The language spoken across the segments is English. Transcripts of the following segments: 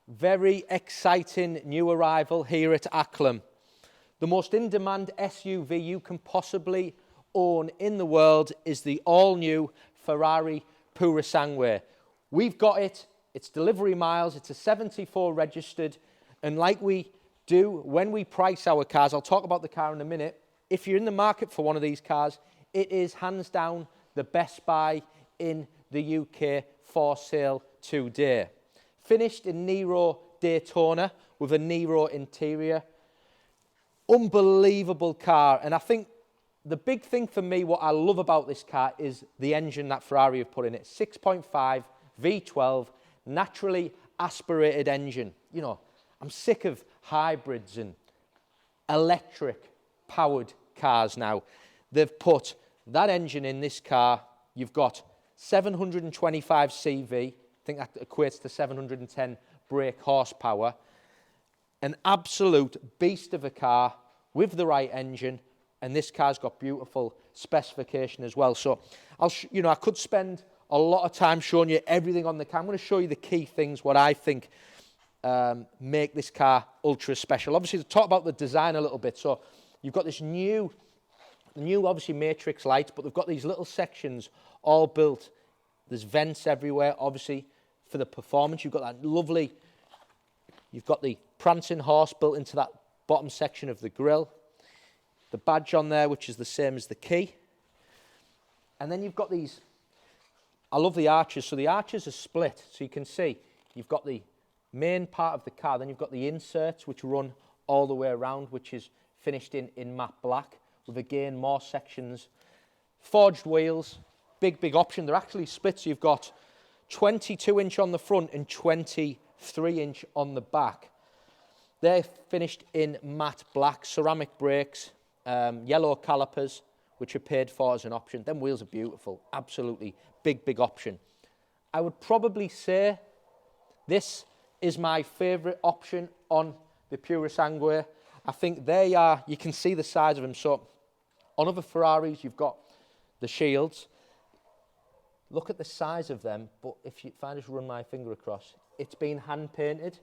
Very exciting new arrival here at Acklam. The most in-demand SUV you can possibly own in the world is the all-new Ferrari Purosangue. We've got it, it's delivery miles, it's a 74 registered, and like we do when we price our cars, I'll talk about the car in a minute, if you're in the market for one of these cars, it is hands down the best buy in the UK for sale today. Finished in Nero Daytona with a Nero Interior. Unbelievable car, and I think the big thing for me, what I love about this car is the engine that Ferrari have put in it. 6.5 V12 naturally aspirated engine. You know, I'm sick of hybrids and electric powered cars now. They've put that engine in this car. You've got 725 CV. I think that equates to 710 brake horsepower. An absolute beast of a car with the right engine, and this car's got beautiful specification as well. So, I could spend a lot of time showing you everything on the car. I'm going to show you the key things, what I think make this car ultra special. Obviously, to talk about the design a little bit. So, you've got this new obviously matrix lights, but they've got these little sections all built. There's vents everywhere, obviously, for the performance. You've got that lovely, you've got the Prancing Horse built into that bottom section of the grille. The badge on there, which is the same as the key. And then you've got these, I love the arches. So the arches are split. So you can see, you've got the main part of the car, then you've got the inserts, which run all the way around, which is finished in matte black, with again more sections. Forged wheels, big option. They're actually split, so you've got 22-inch on the front and 23-inch on the back. They're finished in matte black, ceramic brakes, yellow calipers, which are paid for as an option. Them wheels are beautiful, absolutely big option. I would probably say this is my favourite option on the Purosangue. I think they are, you can see the size of them. So on other Ferraris, you've got the shields. Look at the size of them, but if I just run my finger across, it's been hand painted.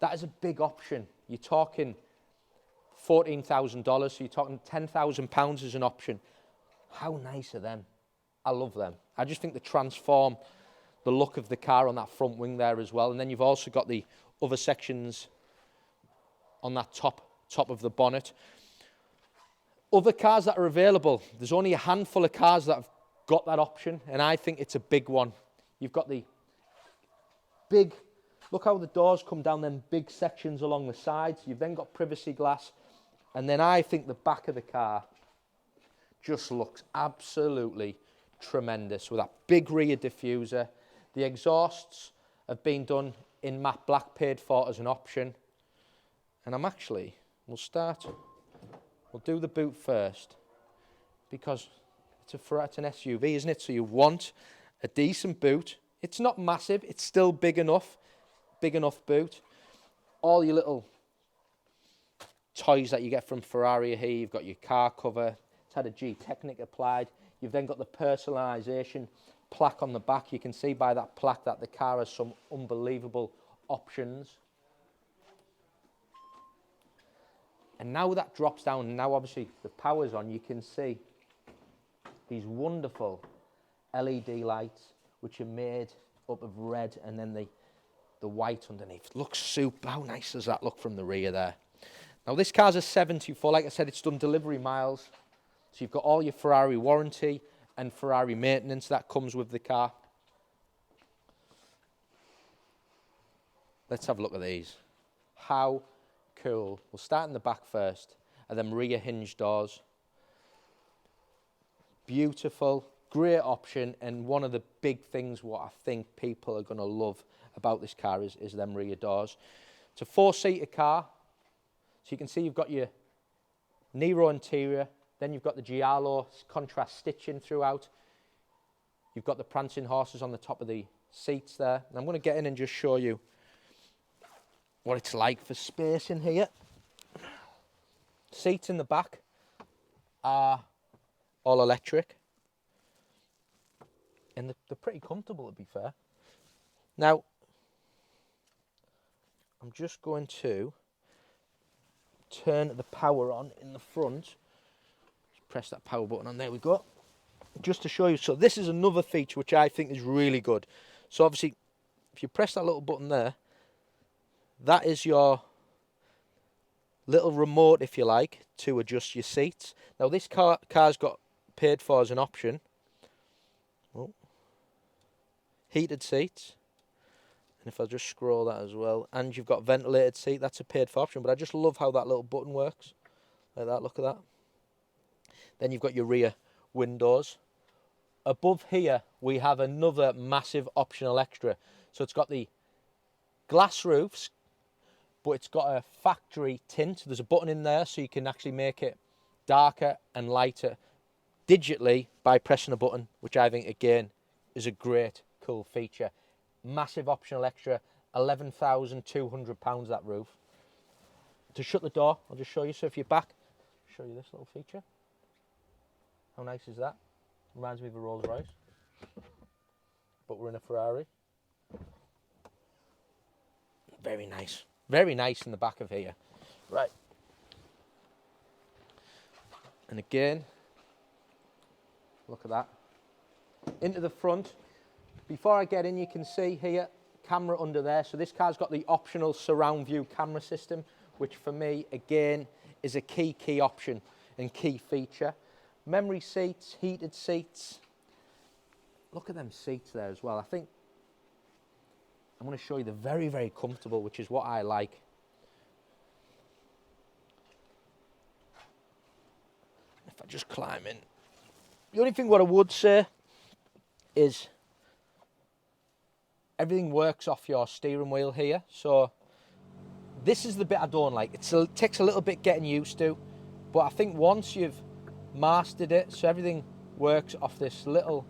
That is a big option. You're talking $14,000, so you're talking £10,000 as an option. How nice are them? I love them. I just think they transform the look of the car on that front wing there as well. And then you've also got the other sections on that top of the bonnet. Other cars that are available, there's only a handful of cars that have got that option, and I think it's a big one. You've got the big, look how the doors come down them big sections along the sides. You've then got privacy glass, and then I think the back of the car just looks absolutely tremendous with that big rear diffuser. The exhausts have been done in matte black, paid for as an option. And we'll do the boot first, because it's an SUV, isn't it? So you want a decent boot. It's not massive, it's still big enough boot. All your little toys that you get from Ferrari are here. You've got your car cover, it's had a Techniq applied. You've then got the personalisation plaque on the back. You can see by that plaque that the car has some unbelievable options. And now that drops down, and now obviously the power's on, you can see these wonderful LED lights, which are made up of red and then the white underneath. Looks super. How nice does that look from the rear there? Now this car's a 74. Like I said, it's done delivery miles. So you've got all your Ferrari warranty and Ferrari maintenance that comes with the car. Let's have a look at these. How cool. We'll start in the back first, and then rear hinge doors. Beautiful, great option, and one of the big things what I think people are going to love about this car is them rear doors. It's a 4-seater car, so you can see you've got your Nero Interior, then you've got the Giallo contrast stitching throughout. You've got the Prancing Horses on the top of the seats there. And I'm going to get in and just show you what it's like for space in here. Seats in the back are all electric, and they're pretty comfortable, to be fair. Now, I'm just going to turn the power on in the front. Just press that power button on, there we go. Just to show you, so this is another feature which I think is really good. So obviously, if you press that little button there, that is your little remote, if you like, to adjust your seats. Now this car's got paid for as an option. Oh. Heated seats. And if I just scroll that as well, and you've got ventilated seat, that's a paid for option, but I just love how that little button works. Like that, look at that. Then you've got your rear windows. Above here, we have another massive optional extra. So it's got the glass roofs, but it's got a factory tint. There's a button in there so you can actually make it darker and lighter digitally by pressing a button, which I think, again, is a great, cool feature. Massive optional extra, £11,200 that roof. To shut the door, I'll just show you. So if you're back, show you this little feature. How nice is that? Reminds me of a Rolls Royce, but we're in a Ferrari. Very nice. Very nice in the back of here. Right. And again, look at that. Into the front. Before I get in, you can see here, camera under there. So this car's got the optional surround view camera system, which for me, again, is a key option and key feature. Memory seats, heated seats. Look at them seats there as well. I think I'm going to show you they're very, very comfortable, which is what I like. If I just climb in. The only thing what I would say is everything works off your steering wheel here. So this is the bit I don't like. It takes a little bit getting used to, but I think once you've mastered it, so everything works off this little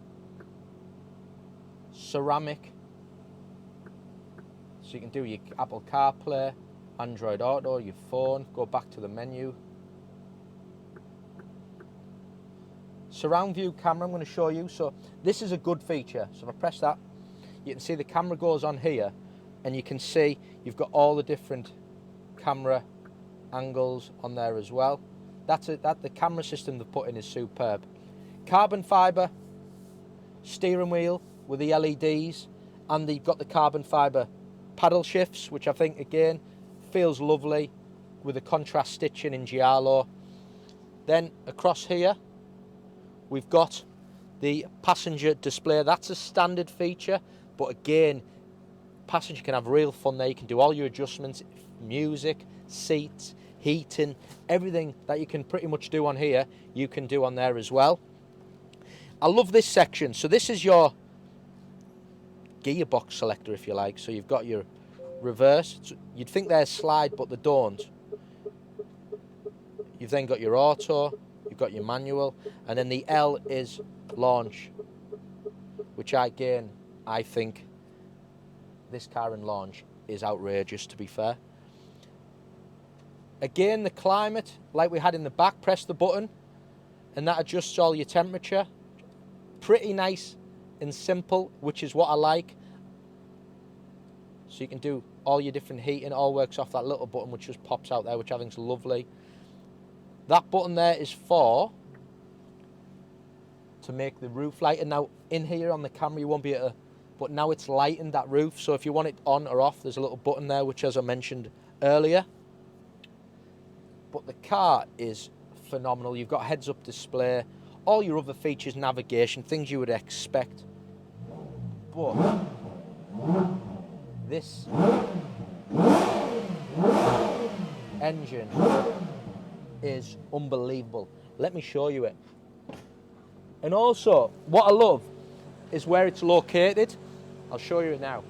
ceramic. So you can do your Apple CarPlay, Android Auto, your phone, go back to the menu. Surround view camera, I'm going to show you. So this is a good feature. So if I press that, you can see the camera goes on here, and you can see you've got all the different camera angles on there as well. The camera system they've put in is superb. Carbon fibre steering wheel with the LEDs, and they've got the carbon fibre paddle shifts, which I think, again, feels lovely with the contrast stitching in Giallo. Then across here, we've got the passenger display. That's a standard feature, but again, passenger can have real fun there. You can do all your adjustments, music, seats, heating, everything that you can pretty much do on here, you can do on there as well. I love this section. So this is your gearbox selector, if you like. So you've got your reverse. You'd think they're slide, but they don't. You've then got your auto, you've got your manual, and then the L is launch, which again, I think this car in launch is outrageous, to be fair. Again, the climate, like we had in the back, press the button, and that adjusts all your temperature. Pretty nice and simple, which is what I like. So you can do all your different heating, all works off that little button which just pops out there, which I think is lovely. That button there is to make the roof lighter. Now, in here on the camera, you won't be able to, but now it's lightened that roof. So if you want it on or off, there's a little button there, which, as I mentioned earlier. But the car is phenomenal. You've got heads-up display, all your other features, navigation, things you would expect. But this engine is unbelievable. Let me show you it. And also, what I love is where it's located. I'll show you it now.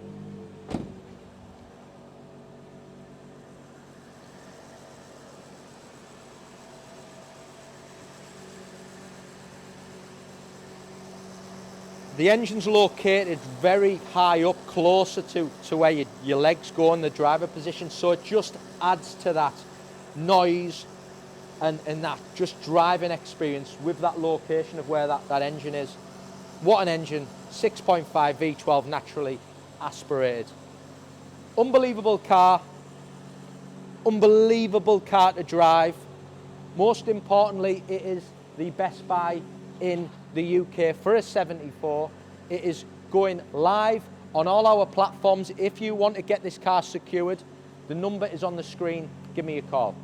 The engine's located very high up, closer to where your legs go in the driver position, so it just adds to that noise and that just driving experience with that location of where that engine is. What an engine, 6.5 V12 naturally aspirated. Unbelievable car. unbelievable car to drive. Most importantly, it is the best buy in the UK for a 74. It is going live on all our platforms. If you want to get this car secured, the number is on the screen. Give me a call.